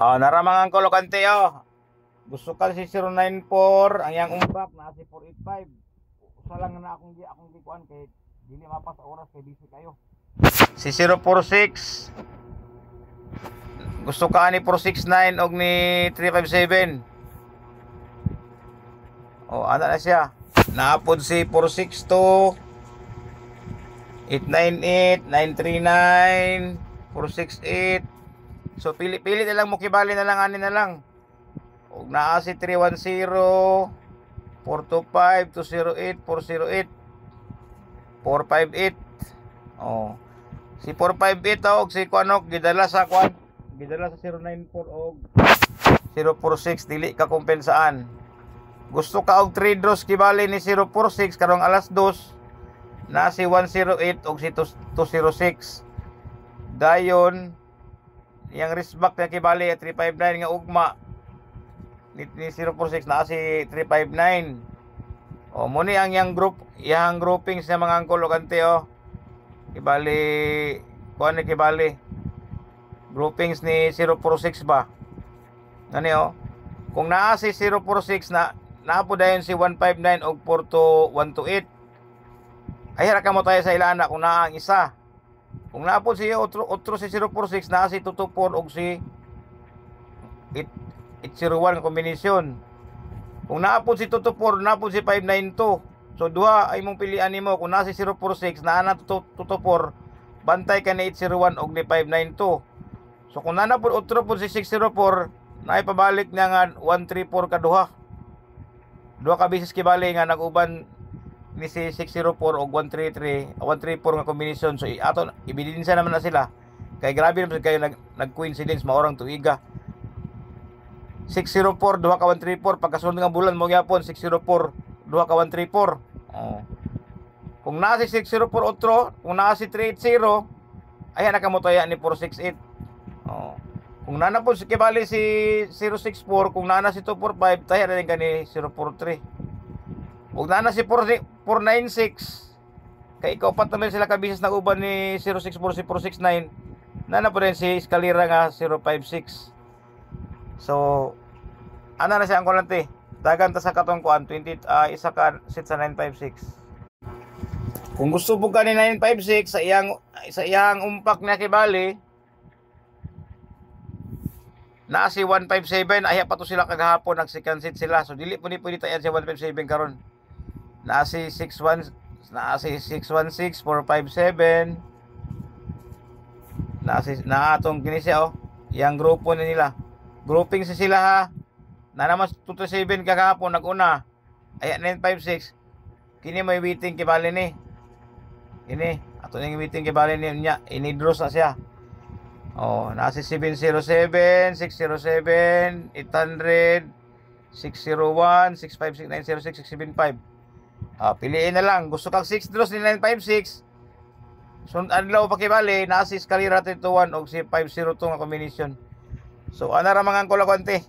Naramangan ko lokante Gusto ka si 094, ang yang umbak na si 485. Usa lang na akong gikuan kay dili mapas sa oras kay busy kayo. Si 046. Gusto ka ni 469 og ni 357. Ano na siya? Naapod si 462, 898, 939, 468. So pili na lang mo, kibali na lang, ani na lang. Og naa si 310, 425, 208, 408, 458. Si 458 og si kuanok gidala sa 094 og 046, dili ka kumpensaan. Gusto ka og 3 draws kibali ni 046 karong alas 2 na si 108 og si 206. Dayon yang riskback na kibali 359 nga ugma ni 046 na si 359. Muni ang yang grouping sa mga angkol og ante kibali kuan ni kibali groupings ni 046 ba ngani kung naa si 046 napo dayon si 159 og 128 ay hara ka mo tayo sa ilana kung naa ang isa. Kung napo si otro si 046 naa si 224 og si 801 nga kombinasyon. Kung napo si 224 napo si 592. So duha ay mong pilian nimo. Kung naa si 046 naa na 224 bantay ka ni 801 og ni 592. So kung naa po otro po si 604 na ipabalik niya nga 134 kaduha. Duha ka bisis kibali nga nag-uban ni si 604 og 134 nga kombinasyon. So ato ebidensya naman na sila. Kay grabe naman kayo nag-coincidence maorang tuiga. 604 duha ka 134 pagkasunod nga bulan mo gyapon 604 duha ka 134. Kung naa si 604 otro, kung naa si 380 ay na kamo taya ni 468. Kung nana po si kibali si 064, kung nana si 245 taya na din kani 043. Kung nana si 496 kay ikaw pat naman sila kabisas na uban ni 064 si 469 nana po rin si eskalera nga 056. So ana na siya ang kulante dagan ta sa katong kuan 20 isa ka set sa 956. Kung gusto po ka ni 956 sa iyang umpak na kibali na si 157 ay pa to sila kagahapon nag second set sila, so dili po ni pwede tayan si 157 karon. Na si 616 457 na atong kini siya yang grupo na nila grouping sa sila ha na naman 227 kagahapon naguna ay 956 kini may waiting kibali ni ini ato ning waiting kibali niya inidros na siya. Na si 707 607 800 601 656 906 675. Piliin na lang. Gusto kang 6 draws ni 956 sunod adlaw pakibali na si eskalera 321 o si 502 nga kombinasyon. So ana ra mga angkol konti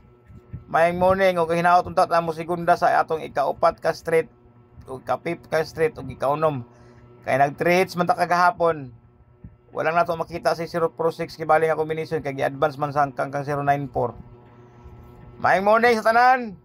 mayang morning o hinaot unta ta mo segunda sa atong ikaupat ka straight o ika-5 ka straight o ikaunom kay nag 3 hits man ta kagahapon. Walang nato makita si 046 kibali nga kombinasyon kay gi-advance man sa kang 094. Mayang morning sa tanan.